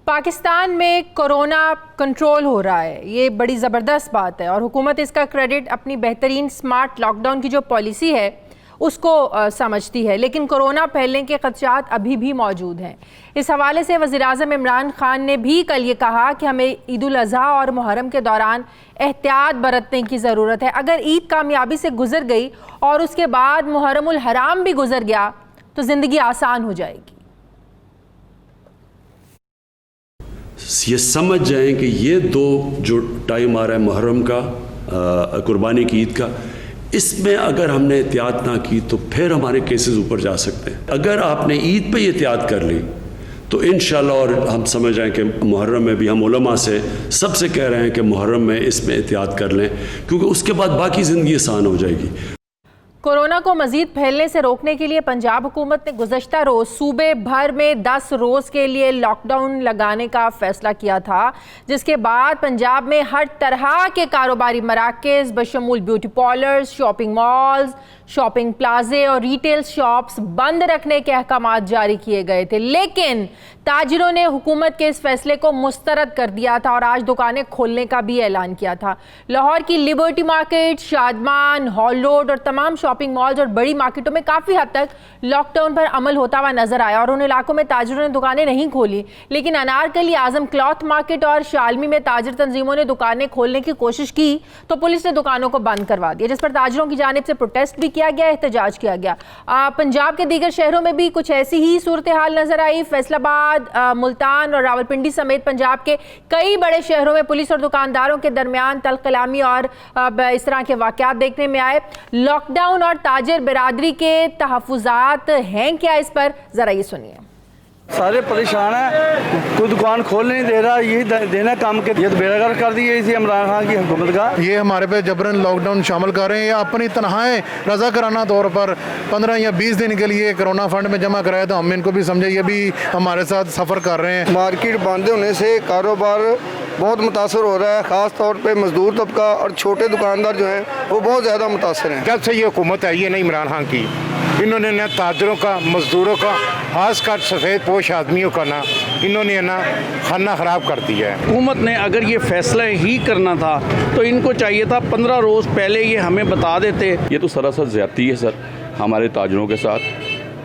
پاکستان میں corona control ہو رہا ہے، یہ بڑی زبردست بات ہے اور حکومت اس کا کریڈٹ اپنی بہترین سمارٹ لاک ڈاؤن کی جو پالیسی ہے اس کو سمجھتی ہے، لیکن کورونا پھیلنے کے خدشات ابھی بھی موجود ہیں۔ اس حوالے سے وزیراعظم عمران خان نے بھی کل یہ کہا کہ ہمیں عید الاضحیٰ اور محرم کے دوران احتیاط برتنے کی ضرورت ہے۔ اگر عید کامیابی سے گزر گئی اور اس کے بعد محرم الحرام بھی گزر گیا تو زندگی آسان ہو جائے گی۔ یہ سمجھ جائیں کہ یہ دو جو ٹائم آ رہا ہے محرم کا، قربانی کی عید کا، اس میں اگر ہم نے احتیاط نہ کی تو پھر ہمارے کیسز اوپر جا سکتے ہیں۔ اگر آپ نے عید پہ احتیاط کر لی تو انشاءاللہ، اور ہم سمجھ جائیں کہ محرم میں بھی ہم علماء سے سب سے کہہ رہے ہیں کہ محرم میں اس میں احتیاط کر لیں، کیونکہ اس کے بعد باقی زندگی آسان ہو جائے گی۔ کورونا کو مزید پھیلنے سے روکنے کے لیے پنجاب حکومت نے گزشتہ روز صوبے بھر میں 10 روز کے لیے لاک ڈاؤن لگانے کا فیصلہ کیا تھا، جس کے بعد پنجاب میں ہر طرح کے کاروباری مراکز بشمول beauty parlours, shopping malls, shopping پلازے اور ریٹیل شاپس بند رکھنے کے احکامات جاری کیے گئے تھے، لیکن تاجروں نے حکومت کے اس فیصلے کو مسترد کر دیا تھا اور آج دکانیں کھولنے کا بھی اعلان کیا تھا۔ لاہور کی Liberty market, Shadman, hall road اور تمام شاپنگ مالز اور بڑی مارکیٹوں میں کافی حد تک لاک ڈاؤن پر عمل ہوتا ہوا نظر آیا اور ان علاقوں میں تاجروں نے دکانیں نہیں کھولی، لیکن انارکلی، اعظم کلاتھ مارکیٹ اور شالمی میں تاجر تنظیموں نے دکانیں کھولنے کی کوشش کی تو پولیس نے دکانوں کو بند کروا دیا، جس پر تاجروں کی جانب سے پروٹیسٹ بھی کیا گیا، احتجاج کیا گیا۔ پنجاب کے دیگر شہروں میں بھی کچھ ایسی ہی صورتحال نظر آئی۔ فیصل آباد، ملتان اور راولپنڈی سمیت پنجاب کے کئی بڑے شہروں میں پولیس اور دکانداروں کے درمیان تلخ کلامی اور اس طرح کے واقعات دیکھنے میں آئے۔ لاک ڈاؤن اور تاجر برادری کے تحفظات ہیں کیا، اس پر ذرا یہ سنیے۔ سارے پریشان ہیں، کوئی دکان کھول نہیں دے رہا، یہ دینا کام کے یہ بیڑا گرک کر دیا اسی عمران خان کی حکومت کا۔ یہ ہمارے پہ جبرن لاک ڈاؤن شامل کر رہے ہیں یا اپنی تنہائیں رضا کرانہ طور پر 15 یا 20 دن کے لیے کرونا فنڈ میں جمع کرایا، تو ہم ان کو بھی سمجھے یہ بھی ہمارے ساتھ سفر کر رہے ہیں۔ مارکیٹ بند ہونے سے کاروبار بہت متاثر ہو رہا ہے، خاص طور پہ مزدور طبقہ اور چھوٹے دکاندار جو ہیں وہ بہت زیادہ متاثر ہیں۔ جب سے یہ حکومت آئی ہے نا عمران خان کی، انہوں نے نا تاجروں کا، مزدوروں کا، خاص کر سفید پوش آدمیوں کا نا انہوں نے نا کھانا خراب کر دیا ہے۔ حکومت نے اگر یہ فیصلہ ہی کرنا تھا تو ان کو چاہیے تھا 15 روز پہلے یہ ہمیں بتا دیتے۔ یہ تو سراسر زیادتی ہے سر ہمارے تاجروں کے ساتھ،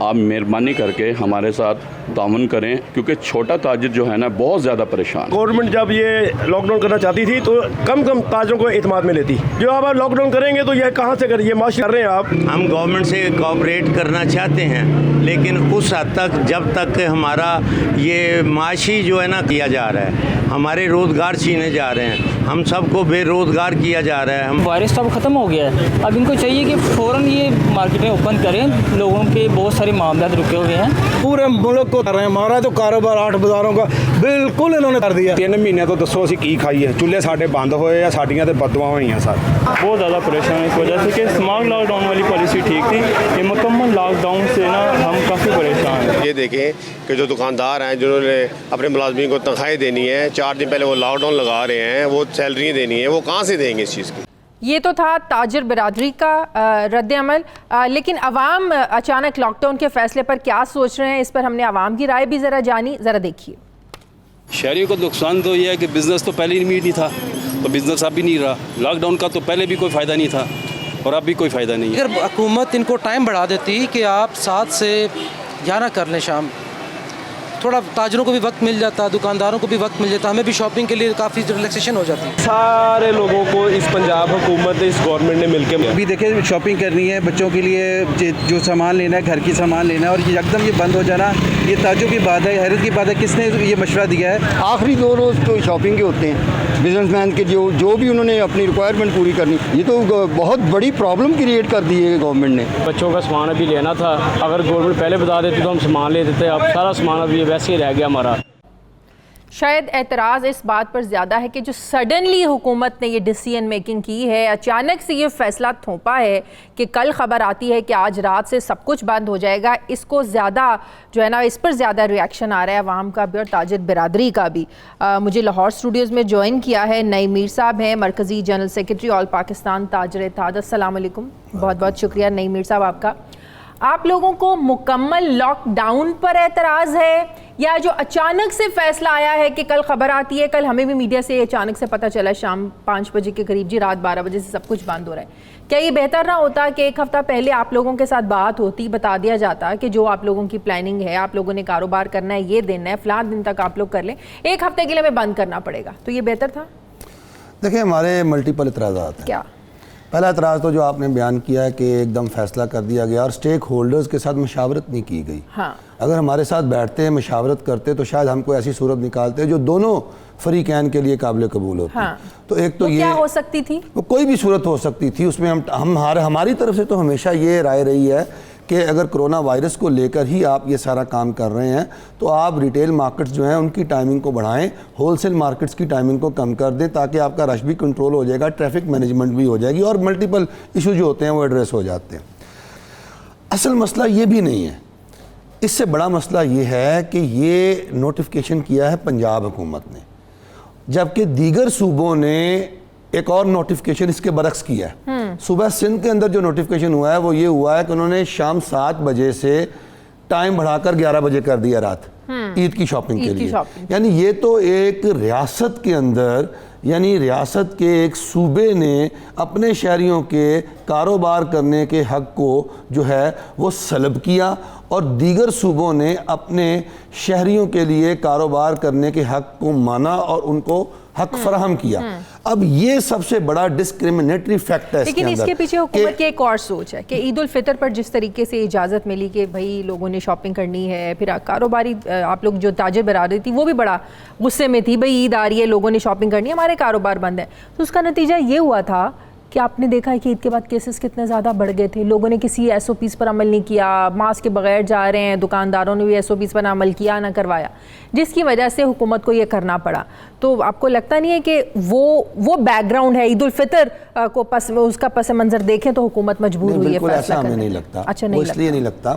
آپ مہربانی کر کے ہمارے ساتھ تعاون کریں، کیونکہ چھوٹا تاجر جو ہے نا بہت زیادہ پریشان۔ گورنمنٹ جب یہ لاک ڈاؤن کرنا چاہتی تھی تو کم تاجروں کو اعتماد میں لیتی، جو آپ لاک ڈاؤن کریں گے تو یہ کہاں سے یہ معاشی کر رہے ہیں آپ۔ ہم گورنمنٹ سے کوآپریٹ کرنا چاہتے ہیں، لیکن اس حد تک جب تک ہمارا یہ معاشی جو ہے نا کیا جا رہا ہے، ہمارے روزگار چھینے جا رہے ہیں، ہم سب کو بے روزگار کیا جا رہا ہے۔ وائرس تو اب ختم ہو گیا ہے، اب ان کو چاہیے کہ فوراً یہ مارکیٹیں اوپن کریں، لوگوں کے بہت سارے معاملات رکے ہوئے ہیں۔ پورے ملک کو کر رہے ہیں، ہمارا تو کاروبار 8 بازاروں کا بالکل انہوں نے کر دیا۔ 3 مہینے تو دسو اسی کی کھائی ہے، چولہے ساڈے بند ہوئے یا ساڈیاں تے بددعا ہوئی ہیں سر۔ بہت زیادہ پریشان ہے اس وجہ سے کہ اسمارٹ لاک ڈاؤن والی پالیسی ٹھیک تھی، یہ مکمل لاک ڈاؤن سے نا ہم کافی پریشان ہیں۔ یہ دیکھیں کہ جو دکاندار ہیں جنہوں نے اپنے ملازمین کو تنخواہیں دینی ہے، 4 دن پہلے وہ لاک ڈاؤن لگا رہے ہیں، وہ سیلری دینی ہے، وہ کہاں سے دیں گے اس چیز کی؟ یہ تو تھا تاجر برادری کا رد عمل، لیکن عوام اچانک لاک ڈاؤن کے فیصلے پر کیا سوچ رہے ہیں، اس پر ہم نے عوام کی رائے بھی ذرا جانی، ذرا دیکھیے۔ شہریوں کو نقصان تو یہ ہے کہ بزنس تو پہلے ہی نہیں تھا، تو بزنس اب بھی نہیں رہا۔ لاک ڈاؤن کا تو پہلے بھی کوئی فائدہ نہیں تھا اور اب بھی کوئی فائدہ نہیں ہے۔ اگر حکومت ان کو ٹائم بڑھا دیتی کہ آپ 7 سے 11 کر لیں شام، تھوڑا تاجروں کو بھی وقت مل جاتا، دکانداروں کو بھی وقت مل جاتا، ہمیں بھی شاپنگ کے لیے کافی ریلیکسیشن ہو جاتی۔ سارے لوگوں کو اس پنجاب حکومت اس گورنمنٹ نے مل کے ابھی دیکھیں شاپنگ کرنی ہے، بچوں کے لیے جو سامان لینا ہے، گھر کی سامان لینا ہے، اور یکدم یہ بند ہو جانا یہ تعجب کی بات ہے، حیرت کی بات ہے۔ کس نے یہ مشورہ دیا ہے؟ آخری 2 روز تو شاپنگ کے ہوتے ہیں، بزنس مین کے جو بھی انہوں نے اپنی ریکوائرمنٹ پوری کرنی، یہ تو بہت بڑی پرابلم کریٹ کر دی ہے گورنمنٹ نے۔ بچوں کا سامان ابھی لینا تھا، اگر گورنمنٹ پہلے بتا دیتی تو ہم سامان لے دیتے، اب سارا سامان ابھی ویسے ہی رہ گیا ہمارا۔ شاید اعتراض اس بات پر زیادہ ہے کہ جو سڈنلی حکومت نے یہ ڈیسیژن میکنگ کی ہے، اچانک سے یہ فیصلہ تھوپا ہے کہ کل خبر آتی ہے کہ آج رات سے سب کچھ بند ہو جائے گا، اس کو زیادہ جو ہے نا اس پر زیادہ ریاکشن آ رہا ہے عوام کا بھی اور تاجر برادری کا بھی۔ مجھے لاہور اسٹوڈیوز میں جوائن کیا ہے نئی میر صاحب ہیں، مرکزی جنرل سیکرٹری آل پاکستان تاجر اتحاد۔ السلام علیکم، بہت بہت شکریہ نئی میر صاحب آپ کا۔ آپ لوگوں کو مکمل لاک ڈاؤن پر اعتراض ہے یا جو اچانک سے فیصلہ آیا ہے کہ کل خبر آتی ہے, کل ہمیں بھی میڈیا سے اچانک سے پتہ چلا شام 5 بجے کے قریب جی رات 12 بجے سے سب کچھ بند ہو رہا ہے, کیا یہ بہتر نہ ہوتا کہ ایک ہفتہ پہلے آپ لوگوں کے ساتھ بات ہوتی, بتا دیا جاتا کہ جو آپ لوگوں کی پلاننگ ہے, آپ لوگوں نے کاروبار کرنا ہے, یہ دن ہے, فلاں دن تک آپ لوگ کر لیں, ایک ہفتے کے لیے ہمیں بند کرنا پڑے گا, تو یہ بہتر تھا؟ دیکھیں ہمارے ملٹیپل اعتراضات ہیں. کیا پہلا اعتراض تو جو آپ نے بیان کیا ہے کہ ایک دم فیصلہ کر دیا گیا اور سٹیک ہولڈرز کے ساتھ مشاورت نہیں کی گئی. ہاں, اگر ہمارے ساتھ بیٹھتے ہیں, مشاورت کرتے تو شاید ہم کوئی ایسی صورت نکالتے جو دونوں فریقین کے لیے قابل قبول ہوتی. ہاں. تو ایک تو یہ کیا ہو سکتی تھی, کوئی بھی صورت ہو سکتی تھی. اس میں ہماری طرف سے تو ہمیشہ یہ رائے رہی ہے کہ اگر کرونا وائرس کو لے کر ہی آپ یہ سارا کام کر رہے ہیں تو آپ ریٹیل مارکٹس جو ہیں ان کی ٹائمنگ کو بڑھائیں, ہول سیل مارکٹس کی ٹائمنگ کو کم کر دیں تاکہ آپ کا رش بھی کنٹرول ہو جائے گا, ٹریفک مینجمنٹ بھی ہو جائے گی اور ملٹیپل ایشو جو ہوتے ہیں وہ ایڈریس ہو جاتے ہیں. اصل مسئلہ یہ بھی نہیں ہے, اس سے بڑا مسئلہ یہ ہے کہ یہ نوٹیفیکیشن کیا ہے پنجاب حکومت نے, جبکہ دیگر صوبوں نے ایک اور نوٹیفیکیشن اس کے برعکس کیا ہے. صبح سندھ کے اندر جو نوٹیفیکیشن ہوا ہے وہ یہ ہوا ہے کہ انہوں نے شام 7 بجے سے ٹائم بڑھا کر 11 بجے کر دیا رات عید کی شاپنگ کے لیے. یعنی یہ تو ایک ریاست کے اندر, یعنی ریاست کے ایک صوبے نے اپنے شہریوں کے کاروبار کرنے کے حق کو جو ہے وہ سلب کیا اور دیگر صوبوں نے اپنے شہریوں کے لیے کاروبار کرنے کے حق کو مانا اور ان کو حق فراہم کیا. اب یہ سب سے بڑا ڈسکریمنیٹری فیکٹ ہے. لیکن اس کے پیچھے حکومت کی ایک اور سوچ ہے کہ عید الفطر پر جس طریقے سے اجازت ملی کہ بھائی لوگوں نے شاپنگ کرنی ہے, پھر کاروباری آپ لوگ جو تاجر برادری تھی وہ بھی بڑا غصے میں تھی, بھائی عید آ رہی ہے, لوگوں نے شاپنگ کرنی ہے, ہمارے کاروبار بند ہے. تو اس کا نتیجہ یہ ہوا تھا کہ آپ نے دیکھا ہے کہ عید کے بعد کیسز کتنے زیادہ بڑھ گئے تھے, لوگوں نے کسی ایس او پیز پر عمل نہیں کیا, ماسک کے بغیر جا رہے ہیں, دکانداروں نے بھی ایس او پیز پر عمل کیا نہ کروایا, جس کی وجہ سے حکومت کو یہ کرنا پڑا. تو آپ کو لگتا نہیں ہے کہ وہ بیک گراؤنڈ ہے عید الفطر کو اس کا پس منظر دیکھیں تو حکومت مجبور ہوئی ہے فیصلہ کرنے؟ ہمیں نہیں لگتا. اچھا, وہ اس لیے نہیں لگتا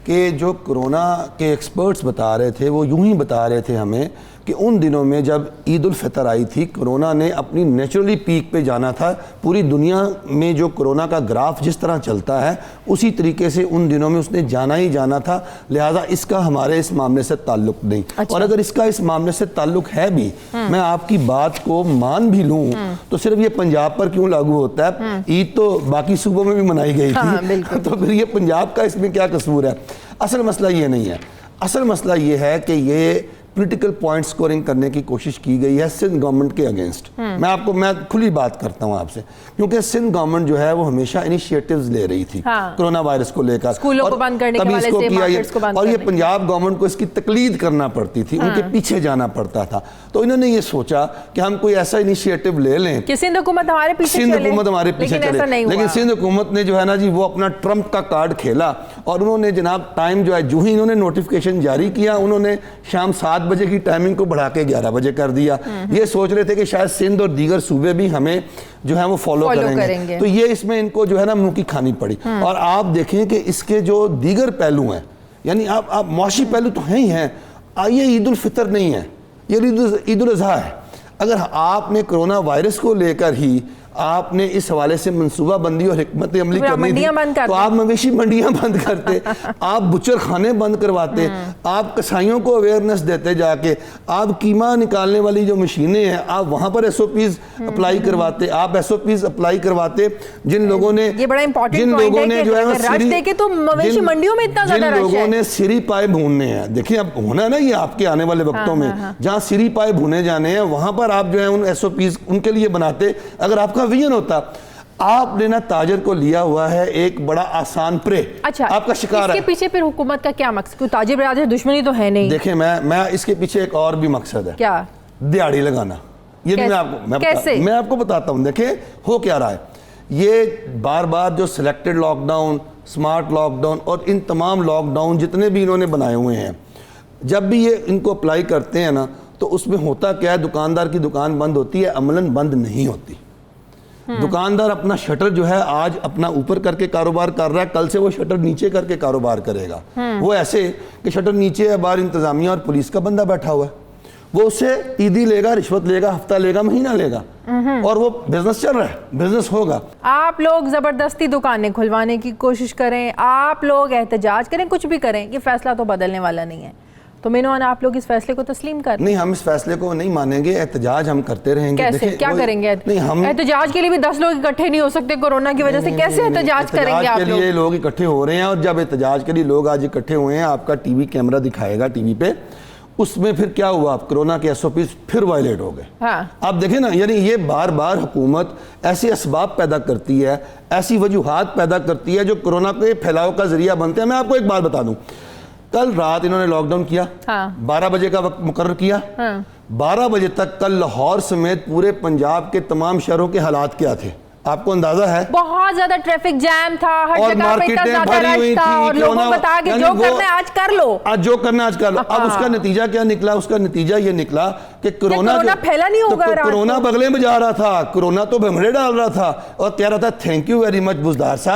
کہ جو کرونا کے ایکسپرٹس بتا رہے تھے وہ یوں ہی بتا رہے تھے ہمیں کہ ان دنوں میں جب عید الفطر آئی تھی کرونا نے اپنی نیچرلی پیک پہ جانا تھا. پوری دنیا میں جو کرونا کا گراف جس طرح چلتا ہے اسی طریقے سے ان دنوں میں اس نے جانا ہی جانا تھا, لہٰذا اس کا ہمارے اس معاملے سے تعلق نہیں. اور اگر اس کا اس معاملے سے تعلق ہے بھی, میں آپ کی بات کو مان بھی لوں تو صرف یہ پنجاب پر کیوں لاگو ہوتا ہے؟ عید تو باقی صوبوں میں بھی منائی گئی تھی, تو پھر یہ پنجاب کا اس میں کیا قصور ہے؟ اصل مسئلہ یہ نہیں ہے. اصل مسئلہ یہ ہے کہ یہ پولیٹیکل پوائنٹ سکورنگ کرنے کی کوشش کی گئی ہے سندھ گورنمنٹ کے اگینسٹ. میں کھلی بات کرتا ہوں آپ سے, کیونکہ سندھ گورنمنٹ جو ہے وہ ہمیشہ انیشیٹیوز لے رہی تھی کرونا وائرس کو لے کر, اسکولوں کو بند کرنے کے حوالے سے, مارکیٹس کو بند کرنے, اور یہ پنجاب گورنمنٹ کو اس کی تقلید کرنا پڑتی تھی, ان کے پیچھے جانا پڑتا تھا. تو انہوں نے یہ سوچا کہ ہم کوئی ایسا انیشیٹو لے لیں کہ سندھ حکومت ہمارے پیچھے چلے, سندھ حکومت ہمارے پیچھے چلے. لیکن سندھ حکومت نے جو ہے نا جی وہ اپنا ٹرمپ کا کارڈ کھیلا اور انہوں نے جناب ٹائم جو ہے جو ہی انہوں نے نوٹیفیکیشن جاری کیا انہوں نے شام 7 بجے کی ٹائمنگ کو بڑھا کے 11 بجے کر دیا. یہ سوچ رہے تھے کہ شاید سندھ اور دیگر صوبے بھی ہمیں جو ہے وہ فالو کریں گے. تو یہ اس میں ان کو جو ہے نا منہ کی کھانی پڑی. اور آپ دیکھیں کہ اس کے جو دیگر پہلو ہیں, یعنی آپ معاشی پہلو تو ہیں ہی ہیں, یہ عید الفطر نہیں ہے, یہ عید الاضحیٰ ہے. اگر آپ نے کرونا وائرس کو لے کر ہی آپ نے اس حوالے سے منصوبہ بندی اور حکمت عملی کرنی تھی تو آپ مویشی منڈیاں بند کرتے, آپ بچر خانے بند کرواتے, آپ کسائیوں کو اویئرنس دیتے, جا کے آپ قیمہ نکالنے والی جو مشینیں ہیں آپ وہاں پر ایس او پیز اپلائی کرواتے, آپ ایس او پیز اپلائی کرواتے. جن لوگوں نے جو ہے سری پائے بھوننے ہیں, دیکھیں اب ہونا ہے نا یہ آپ کے آنے والے وقتوں میں جہاں سری پائے بھونے جانے ہیں وہاں پر آپ جو ہے ان ایس او پیز ان کے لیے بناتے. اگر آپ کا ویژن ہوتا, آپ نے نا تاجر کو لیا ہوا ہے ایک بڑا آسان پرے, آپ کا شکار ہے. اس کے پیچھے پھر حکومت کا کیا مقصد؟ کوئی تاجر برادر دشمنی تو ہے نہیں. دیکھیں میں اس کے پیچھے ایک اور بھی مقصد ہے. کیا؟ دیہڑی لگانا. یہ بھی میں آپ کو بتاتا ہوں. دیکھیں ہو کیا رہا ہے, یہ بار بار جو selected lockdown, smart lockdown اور ان تمام لاک ڈاؤن جتنے بھی انہوں نے بنائے ہوئے ہیں, جب بھی یہ ان کو اپلائی کرتے ہیں نا تو اس میں ہوتا کیا ہے, دکاندار کی دکان بند ہوتی ہے, عملاً بند نہیں ہوتی. دکاندار اپنا شٹر جو ہے آج اپنا اوپر کر کے کاروبار کر رہا ہے, کل سے وہ شٹر نیچے کر کے کاروبار کرے گا. وہ ایسے کہ شٹر نیچے ہے, باہر انتظامیہ اور پولیس کا بندہ بیٹھا ہوا ہے, وہ اسے عیدی لے گا, رشوت لے گا, ہفتہ لے گا, مہینہ لے گا, اور وہ بزنس چل رہا ہے, بزنس ہوگا. آپ لوگ زبردستی دکانیں کھلوانے کی کوشش کریں, آپ لوگ احتجاج کریں, کچھ بھی کریں, یہ فیصلہ تو بدلنے والا نہیں ہے. تو مینوان آپ لوگ اس فیصلے کو تسلیم کر؟ نہیں، ہم اس فیصلے کو نہیں مانیں گے، احتجاج ہم کرتے رہیں گے۔ کیسے کیا کریں گے؟ احتجاج کے لیے بھی 10 لوگ اکٹھے نہیں ہو سکتے کورونا کی وجہ سے، کیسے احتجاج کریں گے آپ لوگ؟ احتجاج کے لیے لوگ اکٹھے ہو رہے ہیں، اور جب احتجاج کے لیے لوگ آج اکٹھے ہوئے ہیں، آپ کا ٹی وی کیمرہ دکھائے گا ٹی وی پہ، اس میں پھر کیا ہوا؟ کرونا کے SOPs پھر وائلیٹ ہو گئے۔ آپ دیکھیں نا، یعنی یہ بار بار حکومت ایسے اسباب پیدا کرتی ہے، ایسی وجوہات پیدا کرتی ہے جو کرونا کے پھیلاؤ کا ذریعہ بنتے ہیں۔ میں آپ کو ایک بات بتا دوں، کل رات انہوں نے لاک ڈاؤن کیا، 12 بجے کا وقت مقرر کیا، 12 بجے تک کل لاہور سمیت پورے پنجاب کے تمام شہروں کے حالات کیا تھے؟ آپ کو اندازہ ہے؟ بہت زیادہ ٹریفک جام تھا، ہر جگہ پہ اتنا زیادہ رش تھا، اور لوگوں کو بتایا کہ جو کرنا ہے آج کر لو، آج جو کرنا آج کر لو۔ اب اس کا نتیجہ کیا نکلا؟ اس کا نتیجہ یہ نکلا کہ کرونا پھیلا نہیں ہوگا، کرونا بغلے میں جا رہا تھا، کرونا تو بھمڑے ڈال رہا تھا اور کہہ رہا تھا thank you very much Buzdar صاحب۔